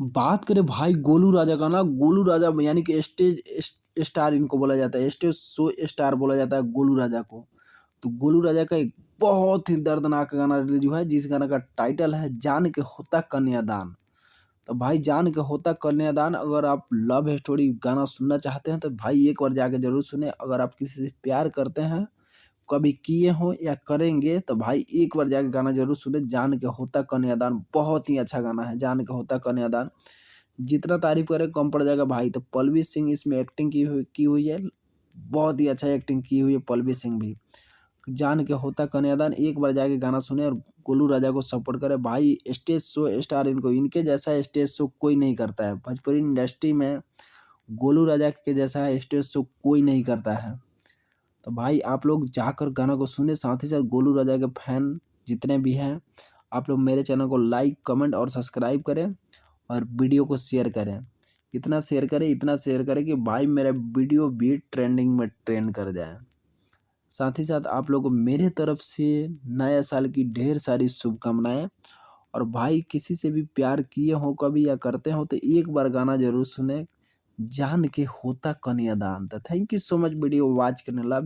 बात करें भाई गोलू राजा का ना, गोलू राजा यानी कि स्टेज स्टार इनको बोला जाता है, स्टेज शो स्टार बोला जाता है गोलू राजा को। तो गोलू राजा का एक बहुत ही दर्दनाक गाना रिलीज हुआ है, जिस गाना का टाइटल है जान के होता कन्यादान। तो भाई जान के होता कन्यादान, अगर आप लव स्टोरी गाना सुनना चाहते हैं तो भाई एक बार जाके जरूर सुने। अगर आप किसी से प्यार करते हैं, कभी किए हो या करेंगे, तो भाई एक बार जाके गाना जरूर सुने, जान के होता कन्यादान। बहुत ही अच्छा गाना है जान के होता कन्यादान। जितना तारीफ करें कम पड़ जाएगा भाई। तो पल्लवी सिंह इसमें एक्टिंग की हुई है, बहुत ही अच्छा एक्टिंग की हुई है पल्लवी सिंह भी। जान के होता कन्यादान, एक बार जाके गाना सुने और गोलू राजा को सपोर्ट करे भाई। स्टेज शो स्टार इनको, इनके जैसा स्टेज शो कोई नहीं करता है भोजपुरी इंडस्ट्री में। गोलू राजा के जैसा स्टेज शो कोई नहीं करता है। तो भाई आप लोग जाकर गाना को सुने, साथ ही साथ गोलू राजा के फैन जितने भी हैं, आप लोग मेरे चैनल को लाइक कमेंट और सब्सक्राइब करें और वीडियो को शेयर करें। इतना शेयर करें कि भाई मेरा वीडियो भी ट्रेंडिंग में ट्रेंड कर जाए। साथ ही साथ आप लोगों को मेरे तरफ से नया साल की ढेर सारी शुभकामनाएं। और भाई किसी से भी प्यार किए हो कभी या करते हो तो एक बार गाना जरूर सुने, जान के होता कन्यादान। Thank you so much video watch करने ला।